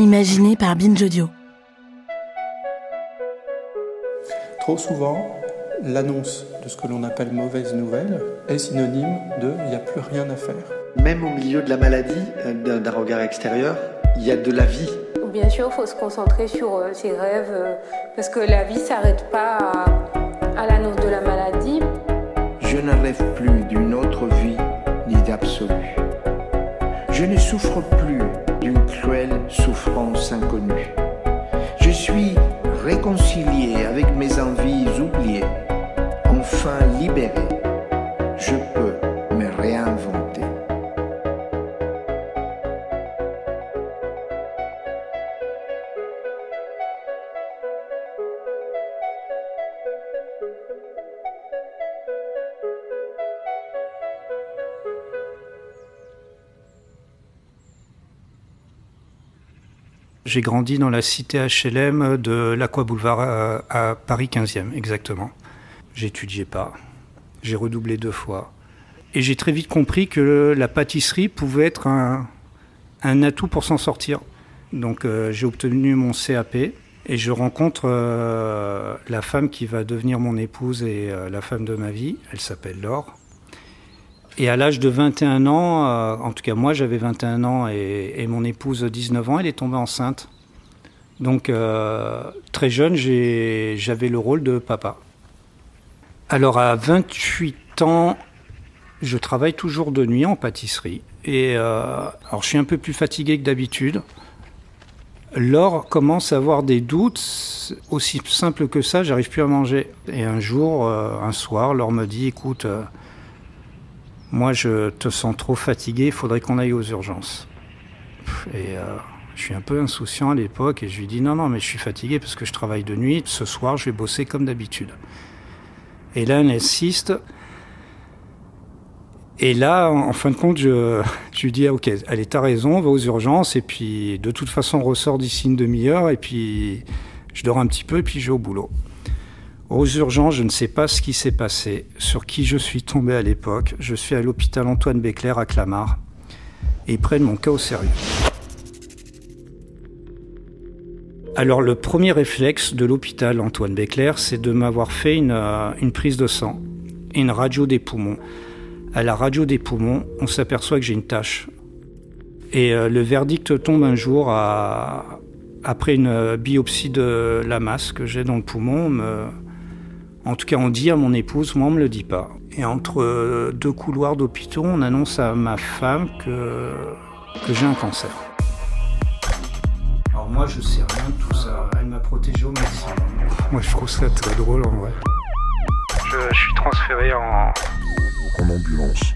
imaginé par Binge Audio. Trop souvent, l'annonce de ce que l'on appelle mauvaise nouvelle est synonyme de « il n'y a plus rien à faire ». Même au milieu de la maladie, d'un regard extérieur, il y a de la vie. Bien sûr, il faut se concentrer sur ses rêves, parce que la vie ne s'arrête pas à l'annonce de la maladie. Je ne rêve plus d'une autre vie ni d'absolu. Je ne souffre plus d'une cruelle souffrance inconnue. Je suis réconcilié avec mes envies oubliées. Enfin libéré, je peux me réinventer. J'ai grandi dans la cité HLM de l'Aqua Boulevard à Paris 15e, exactement. J'étudiais pas, j'ai redoublé 2 fois. Et j'ai très vite compris que la pâtisserie pouvait être un atout pour s'en sortir. Donc j'ai obtenu mon CAP et je rencontre la femme qui va devenir mon épouse et la femme de ma vie. Elle s'appelle Laure. Et à l'âge de 21 ans, en tout cas moi j'avais 21 ans et mon épouse 19 ans, elle est tombée enceinte. Donc très jeune, j'avais le rôle de papa. Alors à 28 ans, je travaille toujours de nuit en pâtisserie. Et alors je suis un peu plus fatigué que d'habitude. Laure commence à avoir des doutes, aussi simple que ça, j'arrive plus à manger. Et un jour, un soir, Laure me dit, écoute, moi je te sens trop fatigué, il faudrait qu'on aille aux urgences. Et je suis un peu insouciant à l'époque et je lui dis, non, mais je suis fatigué parce que je travaille de nuit, ce soir je vais bosser comme d'habitude. Et là, elle insiste. Et là, en fin de compte, je lui dis, ok, allez, t'as raison, on va aux urgences. Et puis, de toute façon, on ressort d'ici une demi-heure. Et puis, je dors un petit peu et puis je vais au boulot. Aux urgences, je ne sais pas ce qui s'est passé, sur qui je suis tombé à l'époque. Je suis à l'hôpital Antoine Béclair à Clamart. Et ils prennent mon cas au sérieux. Alors, le premier réflexe de l'hôpital Antoine Béclair, c'est de m'avoir fait une prise de sang et une radio des poumons. À la radio des poumons, on s'aperçoit que j'ai une tache. Et le verdict tombe un jour après une biopsie de la masse que j'ai dans le poumon. En tout cas, on dit à mon épouse, moi on me le dit pas. Et entre 2 couloirs d'hôpitaux, on annonce à ma femme que j'ai un cancer. Alors moi, je sais rien de tout ça. Elle m'a protégé au maximum. Moi, je trouve ça très drôle en vrai. Je suis transféré en ambulance.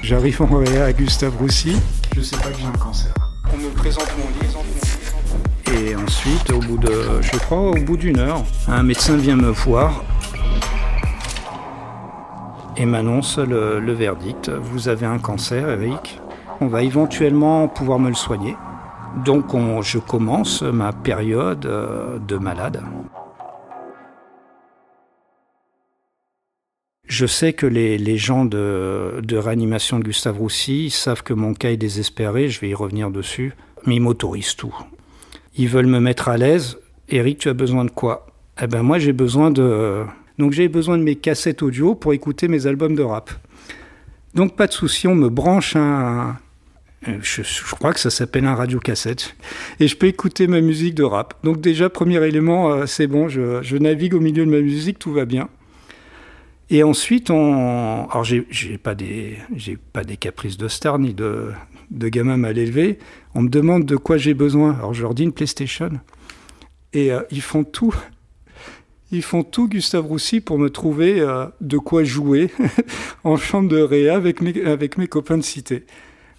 J'arrive en réa à Gustave Roussy. Je sais pas que j'ai un cancer. On me présente mon lit. Et ensuite, au bout d'1 heure, un médecin vient me voir et m'annonce le verdict. Vous avez un cancer, Eric. On va éventuellement pouvoir me le soigner. Donc je commence ma période de malade. Je sais que les gens de réanimation de Gustave Roussy savent que mon cas est désespéré, je vais y revenir dessus, mais ils m'autorisent tout. Ils veulent me mettre à l'aise. Eric, tu as besoin de quoi ? Eh ben moi j'ai besoin de mes cassettes audio pour écouter mes albums de rap. Donc pas de souci, on me branche je crois que ça s'appelle un radiocassette, et je peux écouter ma musique de rap. Donc déjà, premier élément, c'est bon, je navigue au milieu de ma musique, tout va bien. Et ensuite, alors j'ai pas des caprices de star ni de gamin mal élevé. On me demande de quoi j'ai besoin. Alors je leur dis une PlayStation. Et ils font tout, Gustave Roussy, pour me trouver de quoi jouer en chambre de réa avec mes copains de cité.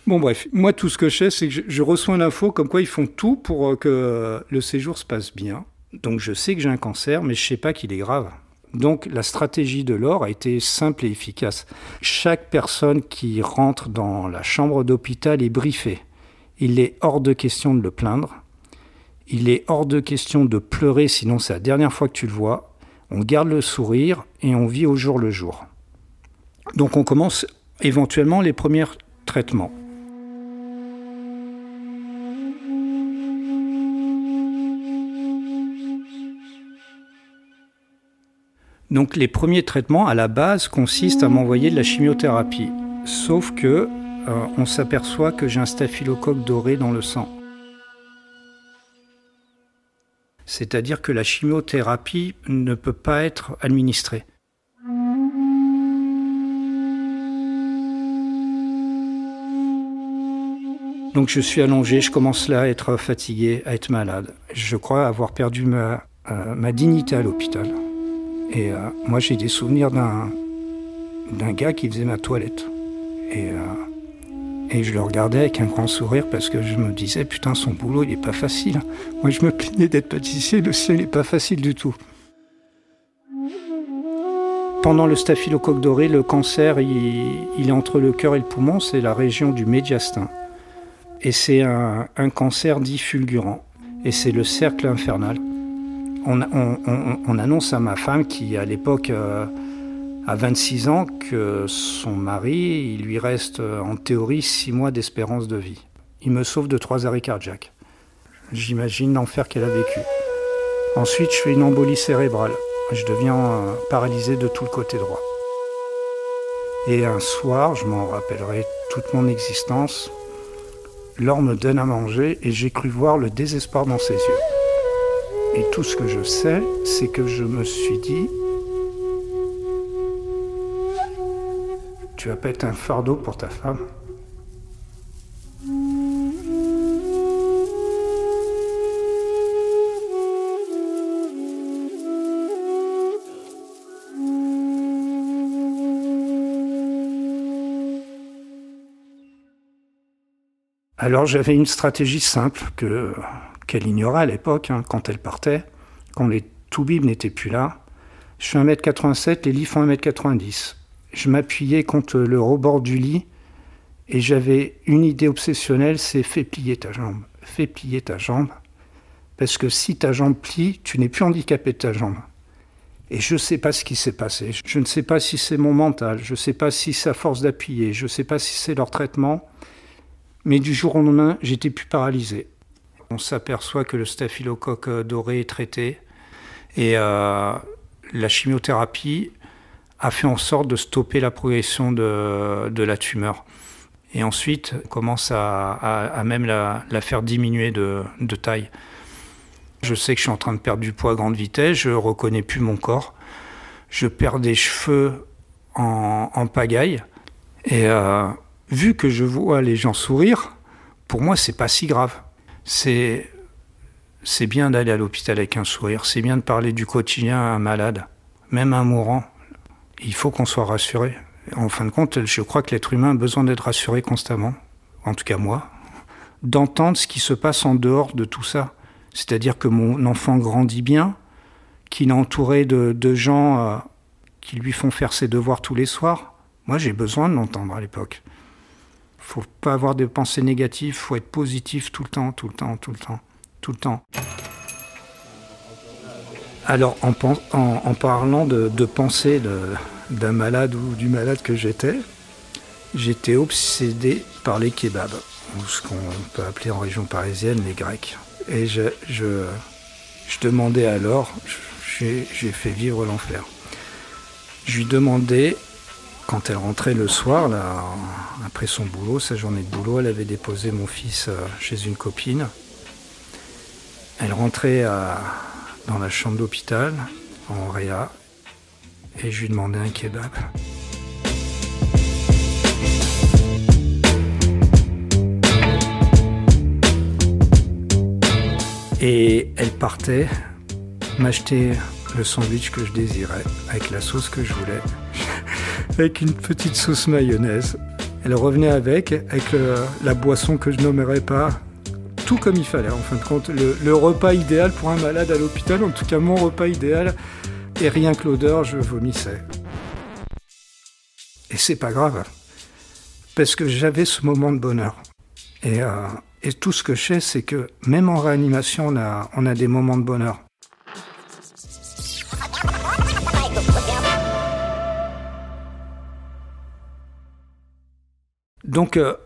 Bon bref, moi tout ce que je sais, c'est que je reçois l'info comme quoi ils font tout pour que le séjour se passe bien. Donc je sais que j'ai un cancer, mais je sais pas qu'il est grave. Donc la stratégie de Laure a été simple et efficace. Chaque personne qui rentre dans la chambre d'hôpital est briefée. Il est hors de question de le plaindre. Il est hors de question de pleurer, sinon c'est la dernière fois que tu le vois. On garde le sourire et on vit au jour le jour. Donc on commence éventuellement les premiers traitements. Donc les premiers traitements à la base consistent à m'envoyer de la chimiothérapie. Sauf que on s'aperçoit que j'ai un staphylocoque doré dans le sang. C'est-à-dire que la chimiothérapie ne peut pas être administrée. Donc je suis allongé, je commence là à être fatigué, à être malade. Je crois avoir perdu ma dignité à l'hôpital. Et moi j'ai des souvenirs d'un gars qui faisait ma toilette. Et je le regardais avec un grand sourire parce que je me disais, putain, son boulot, il n'est pas facile. Moi, je me plaignais d'être pâtissier, le sien, il n'est pas facile du tout. Pendant le staphylocoque doré, le cancer, il est entre le cœur et le poumon, c'est la région du médiastin. Et c'est un cancer dit fulgurant. Et c'est le cercle infernal. On annonce à ma femme qui, à l'époque, a 26 ans, que son mari, il lui reste en théorie 6 mois d'espérance de vie. Il me sauve de 3 arrêts cardiaques. J'imagine l'enfer qu'elle a vécu. Ensuite, je fais une embolie cérébrale. Je deviens paralysé de tout le côté droit. Et un soir, je m'en rappellerai toute mon existence, Laure me donne à manger et j'ai cru voir le désespoir dans ses yeux. Et tout ce que je sais, c'est que je me suis dit, tu vas pas être un fardeau pour ta femme. Alors j'avais une stratégie simple qu'elle ignorait à l'époque, quand elle partait, quand les toubibs n'étaient plus là. Je fais 1m87, les lits font 1m90. Je m'appuyais contre le rebord du lit et j'avais une idée obsessionnelle, c'est fais plier ta jambe. Fais plier ta jambe, parce que si ta jambe plie, tu n'es plus handicapé de ta jambe. Et je ne sais pas ce qui s'est passé. Je ne sais pas si c'est mon mental, je ne sais pas si c'est à force d'appuyer, je ne sais pas si c'est leur traitement. Mais du jour au lendemain, j'étais plus paralysé. On s'aperçoit que le staphylocoque doré est traité et la chimiothérapie a fait en sorte de stopper la progression de la tumeur. Et ensuite, on commence à même la faire diminuer de taille. Je sais que je suis en train de perdre du poids à grande vitesse, je ne reconnais plus mon corps. Je perds des cheveux en pagaille. Et vu que je vois les gens sourire, pour moi, c'est pas si grave. C'est bien d'aller à l'hôpital avec un sourire, c'est bien de parler du quotidien à un malade, même à un mourant. Il faut qu'on soit rassuré. En fin de compte, je crois que l'être humain a besoin d'être rassuré constamment, en tout cas moi, d'entendre ce qui se passe en dehors de tout ça. C'est-à-dire que mon enfant grandit bien, qu'il est entouré de gens qui lui font faire ses devoirs tous les soirs. Moi, j'ai besoin de l'entendre à l'époque. Il ne faut pas avoir de pensées négatives, il faut être positif tout le temps, tout le temps, tout le temps, tout le temps. Alors, en parlant de pensée d'un malade ou du malade que j'étais obsédé par les kebabs, ou ce qu'on peut appeler en région parisienne les Grecs. Et je demandais alors, j'ai fait vivre l'enfer. Je lui demandais, quand elle rentrait le soir, là, après son boulot, sa journée de boulot, elle avait déposé mon fils chez une copine. Elle rentrait dans la chambre d'hôpital, en réa, et je lui demandais un kebab. Et elle partait m'acheter le sandwich que je désirais, avec la sauce que je voulais, avec une petite sauce mayonnaise. Elle revenait avec la boisson que je nommerai pas, tout comme il fallait. En fin de compte, le repas idéal pour un malade à l'hôpital, en tout cas mon repas idéal, et rien que l'odeur, je vomissais. Et c'est pas grave, parce que j'avais ce moment de bonheur. Et tout ce que je sais, c'est que même en réanimation, on a des moments de bonheur. Donc, à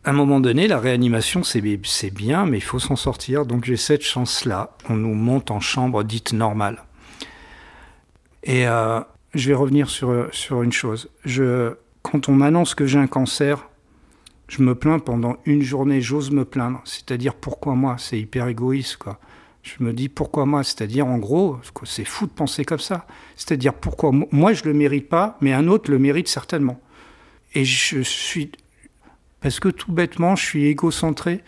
un moment donné, la réanimation, c'est bien, mais il faut s'en sortir. Donc, j'ai cette chance-là. On nous monte en chambre dite normale. Et je vais revenir sur une chose. Quand on m'annonce que j'ai un cancer, je me plains pendant une journée, j'ose me plaindre. C'est-à-dire, pourquoi moi? C'est hyper égoïste, quoi. Je me dis, pourquoi moi? C'est-à-dire, en gros, c'est fou de penser comme ça. C'est-à-dire, pourquoi moi, je ne le mérite pas, mais un autre le mérite certainement. Et parce que tout bêtement, je suis égocentré.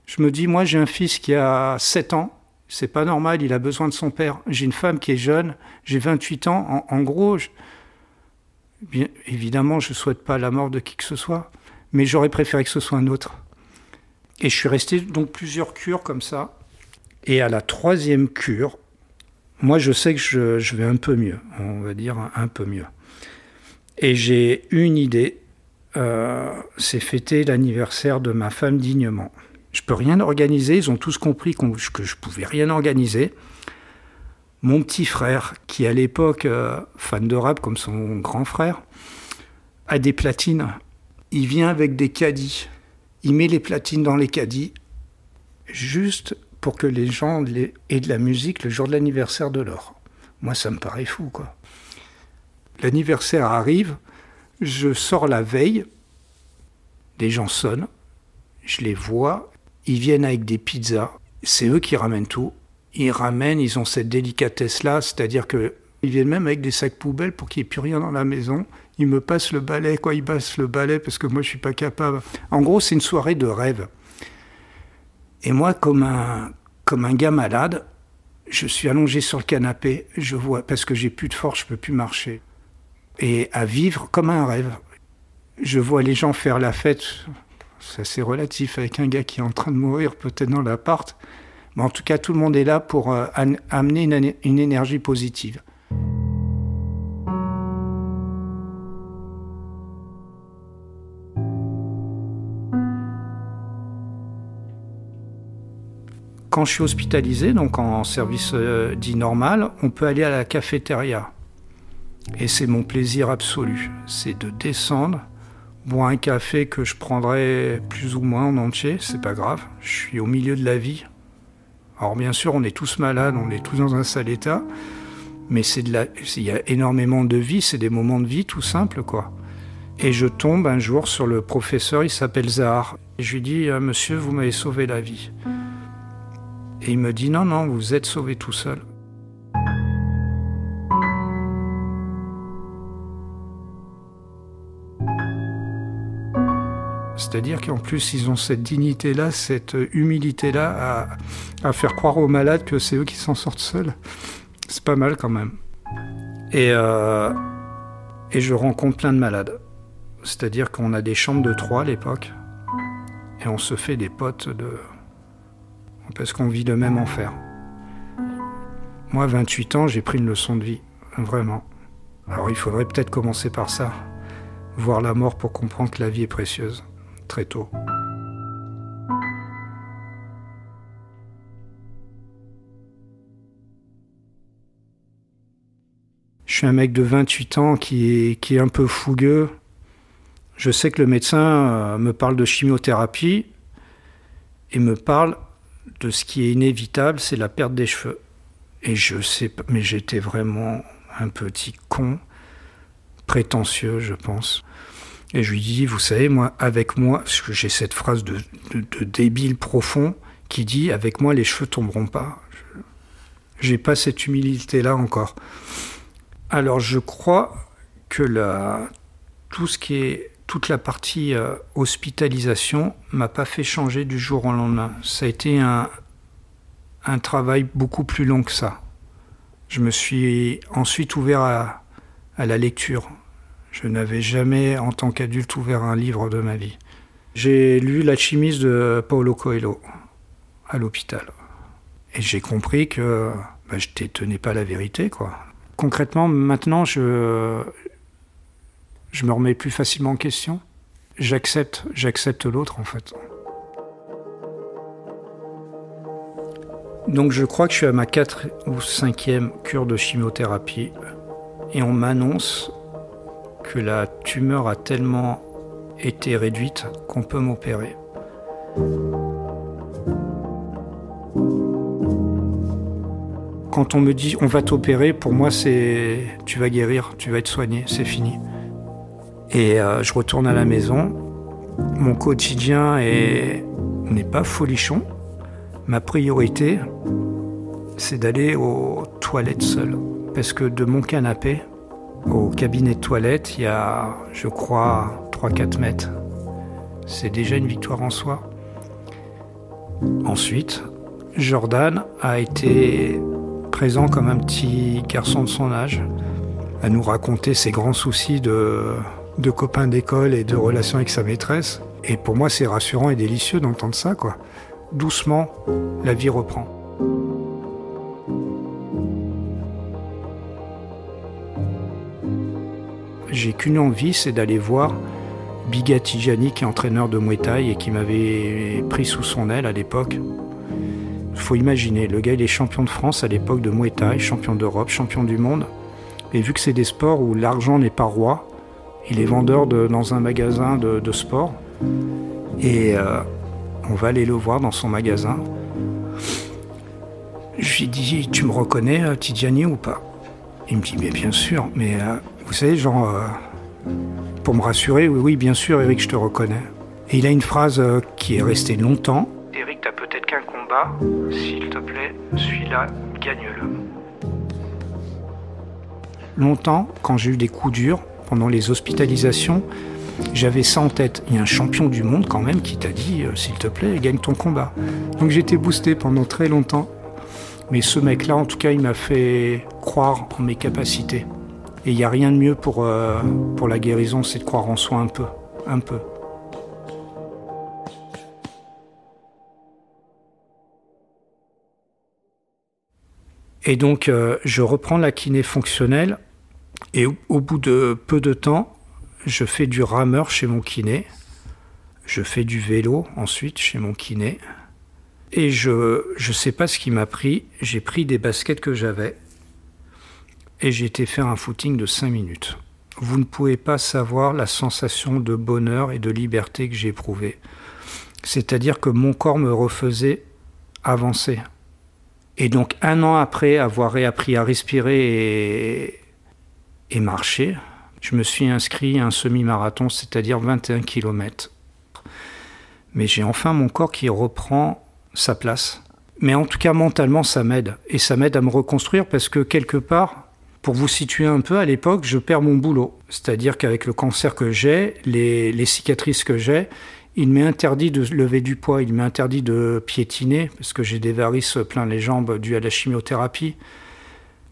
Je me dis, moi, j'ai un fils qui a 7 ans. C'est pas normal, il a besoin de son père. J'ai une femme qui est jeune, j'ai 28 ans. En gros, bien évidemment, je ne souhaite pas la mort de qui que ce soit, mais j'aurais préféré que ce soit un autre. Et je suis resté donc plusieurs cures comme ça. Et à la 3e cure, moi, je sais que je vais un peu mieux, on va dire un peu mieux. Et j'ai une idée, c'est fêter l'anniversaire de ma femme dignement. Je peux rien organiser, ils ont tous compris que je pouvais rien organiser. Mon petit frère, qui à l'époque, fan de rap comme son grand frère, a des platines. Il vient avec des caddies. Il met les platines dans les caddies, juste pour que les gens aient de la musique le jour de l'anniversaire de Laure. Moi, ça me paraît fou, quoi. L'anniversaire arrive, je sors la veille, les gens sonnent, je les vois, ils viennent avec des pizzas, c'est eux qui ramènent tout. Ils ont cette délicatesse-là, c'est-à-dire qu'ils viennent même avec des sacs poubelles pour qu'il n'y ait plus rien dans la maison. Ils me passent le balai, ils passent le balai parce que moi je ne suis pas capable. En gros, c'est une soirée de rêve. Et moi, comme un gars malade, je suis allongé sur le canapé, je vois, parce que j'ai plus de force, je ne peux plus marcher. Et à vivre comme un rêve. Je vois les gens faire la fête, c'est assez relatif, avec un gars qui est en train de mourir peut-être dans l'appart. Mais en tout cas, tout le monde est là pour amener une énergie positive. Quand je suis hospitalisé, donc en service dit normal, on peut aller à la cafétéria. Et c'est mon plaisir absolu. C'est de descendre, boire un café que je prendrais plus ou moins en entier, c'est pas grave. Je suis au milieu de la vie. Alors bien sûr, on est tous malades, on est tous dans un sale état, mais il y a énormément de vie, c'est des moments de vie tout simples, quoi. Et je tombe un jour sur le professeur, il s'appelle Zahar. Et je lui dis, monsieur, vous m'avez sauvé la vie. Et il me dit, non, vous êtes sauvé tout seul. C'est-à-dire qu'en plus, ils ont cette dignité-là, cette humilité-là à faire croire aux malades que c'est eux qui s'en sortent seuls. C'est pas mal quand même. Et je rencontre plein de malades. C'est-à-dire qu'on a des chambres de 3 à l'époque. Et on se fait des potes parce qu'on vit le même enfer. Moi, à 28 ans, j'ai pris une leçon de vie. Vraiment. Alors il faudrait peut-être commencer par ça. Voir la mort pour comprendre que la vie est précieuse. Très tôt. Je suis un mec de 28 ans qui est un peu fougueux. Je sais que le médecin me parle de chimiothérapie et me parle de ce qui est inévitable, c'est la perte des cheveux. Et je sais pas, mais j'étais vraiment un petit con, prétentieux, je pense. Et je lui dis, vous savez, moi, avec moi, parce que j'ai cette phrase de débile profond qui dit, avec moi, les cheveux tomberont pas. J'ai pas cette humilité-là encore. Alors, je crois que toute la partie hospitalisation m'a pas fait changer du jour au lendemain. Ça a été un travail beaucoup plus long que ça. Je me suis ensuite ouvert à la lecture. Je n'avais jamais, en tant qu'adulte, ouvert un livre de ma vie. J'ai lu L'Alchimiste de Paulo Coelho à l'hôpital. Et j'ai compris que je ne détenais pas la vérité, quoi. Concrètement, maintenant, je me remets plus facilement en question. J'accepte l'autre, en fait. Donc je crois que je suis à ma 4e ou 5e cure de chimiothérapie. Et on m'annonce que la tumeur a tellement été réduite qu'on peut m'opérer. Quand on me dit on va t'opérer, pour moi c'est tu vas guérir, tu vas être soigné, c'est fini. Et je retourne à la maison. Mon quotidien n'est pas folichon. Ma priorité, c'est d'aller aux toilettes seul. Parce que de mon canapé au cabinet de toilette, il y a, je crois, 3-4 mètres. C'est déjà une victoire en soi. Ensuite, Jordan a été présent comme un petit garçon de son âge, à nous raconter ses grands soucis de copains d'école et de relations avec sa maîtresse. Et pour moi, c'est rassurant et délicieux d'entendre ça, quoi. Doucement, la vie reprend. J'ai qu'une envie, c'est d'aller voir Biga Tidjani, qui est entraîneur de Muay Thai et qui m'avait pris sous son aile à l'époque. Il faut imaginer, le gars il est champion de France à l'époque de Muay Thai, champion d'Europe, champion du monde. Et vu que c'est des sports où l'argent n'est pas roi, il est vendeur dans un magasin de sport. Et on va aller le voir dans son magasin. Je lui dis, tu me reconnais Tidjani ou pas? Il me dit, mais bien sûr, mais vous savez, genre, pour me rassurer, oui, bien sûr, Eric, je te reconnais. Et il a une phrase qui est restée longtemps. Eric, t'as peut-être qu'un combat, s'il te plaît, celui-là, gagne-le. Longtemps, quand j'ai eu des coups durs, pendant les hospitalisations, j'avais ça en tête. Il y a un champion du monde quand même qui t'a dit, s'il te plaît, gagne ton combat. Donc j'étais boosté pendant très longtemps. Mais ce mec-là, en tout cas, il m'a fait croire en mes capacités. Et il n'y a rien de mieux pour la guérison, c'est de croire en soi un peu. Et donc, je reprends la kiné fonctionnelle. Et au bout de peu de temps, je fais du rameur chez mon kiné. Je fais du vélo ensuite chez mon kiné. Et je sais pas ce qui m'a pris. J'ai pris des baskets que j'avais. Et j'ai été faire un footing de 5 minutes. Vous ne pouvez pas savoir la sensation de bonheur et de liberté que j'ai éprouvée. C'est-à-dire que mon corps me refaisait avancer. Et donc 1 an après avoir réappris à respirer et marcher, je me suis inscrit à un semi-marathon, c'est-à-dire 21 km. Mais j'ai enfin mon corps qui reprend sa place. Mais en tout cas, mentalement, ça m'aide. Et ça m'aide à me reconstruire parce que quelque part, pour vous situer un peu, à l'époque, je perds mon boulot. C'est-à-dire qu'avec le cancer que j'ai, les cicatrices que j'ai, il m'est interdit de lever du poids, il m'est interdit de piétiner parce que j'ai des varices plein les jambes dues à la chimiothérapie.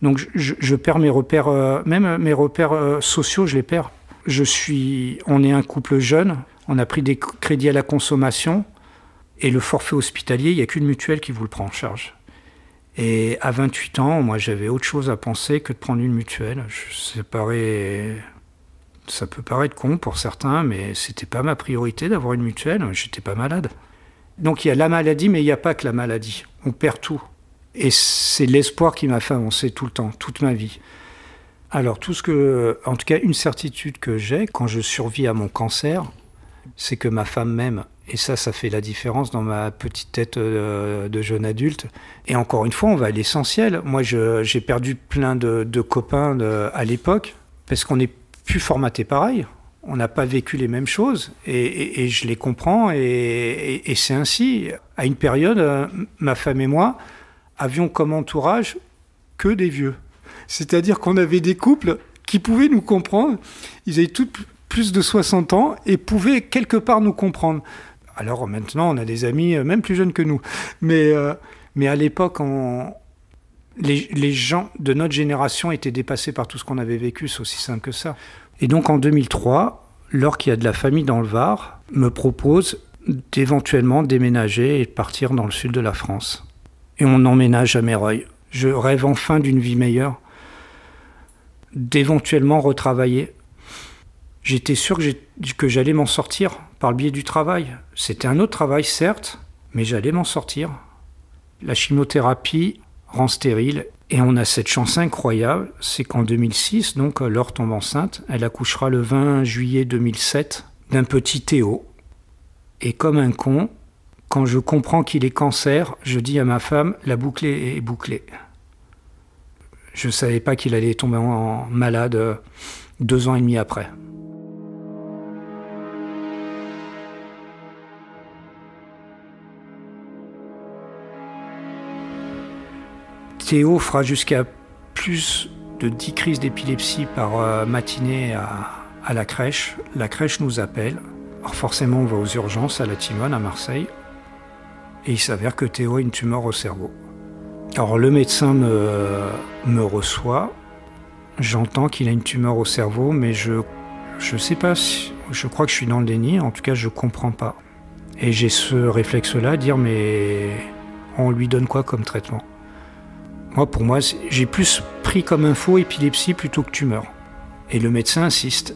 Donc je perds mes repères, même mes repères sociaux, je les perds. On est un couple jeune, on a pris des crédits à la consommation et le forfait hospitalier, il n'y a qu'une mutuelle qui vous le prend en charge. Et à 28 ans, moi j'avais autre chose à penser que de prendre une mutuelle. Ça peut paraître con pour certains, mais c'était pas ma priorité d'avoir une mutuelle, j'étais pas malade. Donc il y a la maladie, mais il n'y a pas que la maladie, on perd tout. Et c'est l'espoir qui m'a fait avancer tout le temps, toute ma vie. Alors en tout cas, une certitude que j'ai quand je survis à mon cancer, c'est que ma femme m'aime. Et ça fait la différence dans ma petite tête de jeune adulte. Et encore une fois, on va à l'essentiel. Moi, j'ai perdu plein de copains à l'époque, parce qu'on n'est plus formaté pareil. On n'a pas vécu les mêmes choses. Et je les comprends, et c'est ainsi. À une période, ma femme et moi avions comme entourage que des vieux. C'est-à-dire qu'on avait des couples qui pouvaient nous comprendre. Ils avaient tous plus de 60 ans et pouvaient quelque part nous comprendre. Alors maintenant, on a des amis même plus jeunes que nous. Mais à l'époque, les gens de notre génération étaient dépassés par tout ce qu'on avait vécu. C'est aussi simple que ça. Et donc en 2003, Laure, qui a de la famille dans le Var, me propose d'éventuellement déménager et de partir dans le sud de la France. Et on emménage à Meyreuil. Je rêve enfin d'une vie meilleure, d'éventuellement retravailler. J'étais sûr que j'allais m'en sortir par le biais du travail. C'était un autre travail, certes, mais j'allais m'en sortir. La chimiothérapie rend stérile. Et on a cette chance incroyable, c'est qu'en 2006, donc Laure tombe enceinte, elle accouchera le 20 juillet 2007 d'un petit Théo. Et comme un con, quand je comprends qu'il est cancer, je dis à ma femme, la boucle est bouclée. Je ne savais pas qu'il allait tomber malade 2 ans et demi après. Théo fera jusqu'à plus de 10 crises d'épilepsie par matinée à la crèche. La crèche nous appelle. Alors forcément, on va aux urgences à la Timone, à Marseille. Et il s'avère que Théo a une tumeur au cerveau. Alors le médecin me reçoit. J'entends qu'il a une tumeur au cerveau, mais je sais pas si... Je crois que je suis dans le déni. En tout cas, je comprends pas. Et j'ai ce réflexe-là, dire mais on lui donne quoi comme traitement ? Pour moi, j'ai plus pris comme info épilepsie plutôt que tumeur. Et le médecin insiste.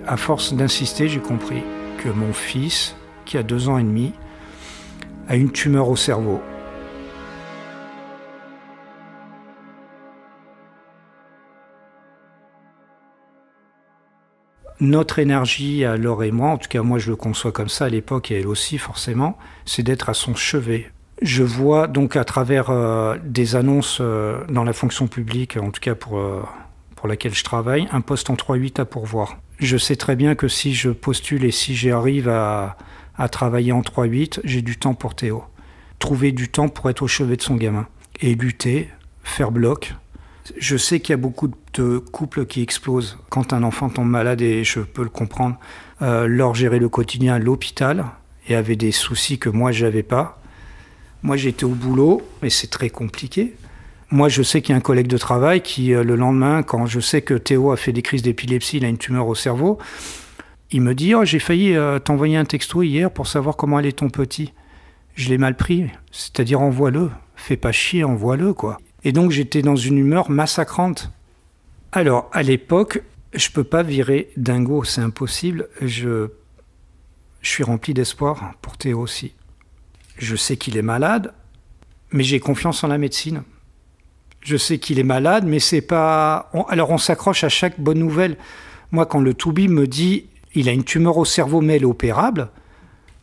À force d'insister, j'ai compris que mon fils, qui a 2 ans et demi, a une tumeur au cerveau. Notre énergie, à Laure et moi, en tout cas moi je le conçois comme ça à l'époque et elle aussi forcément, c'est d'être à son chevet. Je vois donc à travers des annonces dans la fonction publique, en tout cas pour laquelle je travaille, un poste en 3-8 à pourvoir. Je sais très bien que si je postule et si j'arrive à travailler en 3-8, j'ai du temps pour Théo. Trouver du temps pour être au chevet de son gamin. Et lutter, faire bloc. Je sais qu'il y a beaucoup de couples qui explosent quand un enfant tombe malade, et je peux le comprendre. Laure gérait le quotidien à l'hôpital et avait des soucis que moi j'avais pas. Moi j'étais au boulot, mais c'est très compliqué. Moi je sais qu'il y a un collègue de travail qui, le lendemain, quand je sais que Théo a fait des crises d'épilepsie, il a une tumeur au cerveau, il me dit « Oh, j'ai failli t'envoyer un texto hier pour savoir comment allait ton petit. » Je l'ai mal pris, c'est-à-dire envoie-le, fais pas chier, envoie-le quoi. Et donc j'étais dans une humeur massacrante. Alors à l'époque, je peux pas virer dingo, c'est impossible. Je suis rempli d'espoir pour Théo aussi. Je sais qu'il est malade, mais j'ai confiance en la médecine. Je sais qu'il est malade, mais c'est pas... Alors on s'accroche à chaque bonne nouvelle. Moi, quand le Toubi me dit il a une tumeur au cerveau, mais elle est opérable,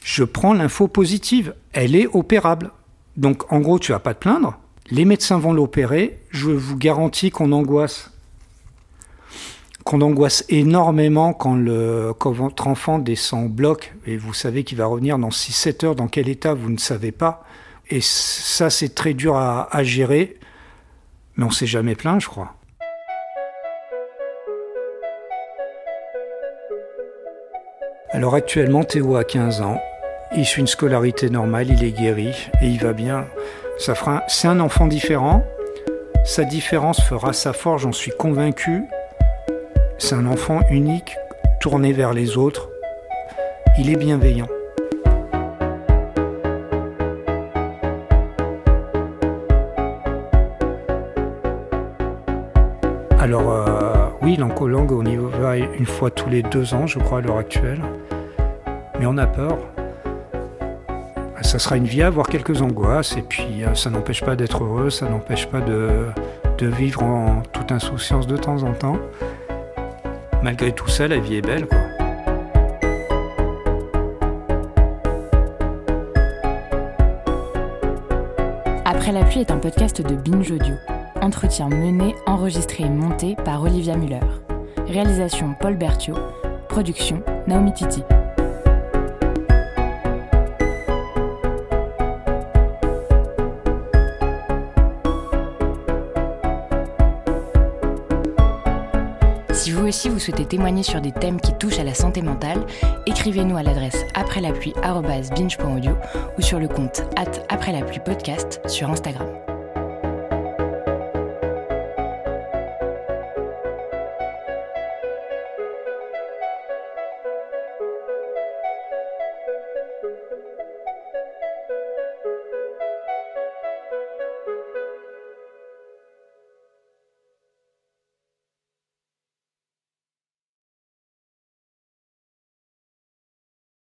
je prends l'info positive. Elle est opérable. Donc en gros, tu vas pas te plaindre. Les médecins vont l'opérer. Je vous garantis qu'on angoisse énormément quand votre enfant descend au bloc. Et vous savez qu'il va revenir dans 6-7 heures. Dans quel état, vous ne savez pas. Et ça, c'est très dur à gérer. Mais on ne s'est jamais plaint, je crois. Alors actuellement, Théo a 15 ans. Il suit une scolarité normale, il est guéri et il va bien. C'est un enfant différent. Sa différence fera sa force, j'en suis convaincu. C'est un enfant unique, tourné vers les autres. Il est bienveillant. Alors, oui, l'oncologue, on y va une fois tous les 2 ans, je crois, à l'heure actuelle. Mais on a peur. Ça sera une vie à avoir quelques angoisses, et puis ça n'empêche pas d'être heureux, ça n'empêche pas de vivre en toute insouciance de temps en temps. Malgré tout ça, la vie est belle, quoi. Après la pluie est un podcast de Binge Audio. Entretien mené, enregistré et monté par Olivia Muller. Réalisation Paul Berthiaud. Production Naomi Titi. Si vous aussi vous souhaitez témoigner sur des thèmes qui touchent à la santé mentale, écrivez-nous à l'adresse aprèslapluie@binge.audio ou sur le compte @aprèslapluie podcast sur Instagram.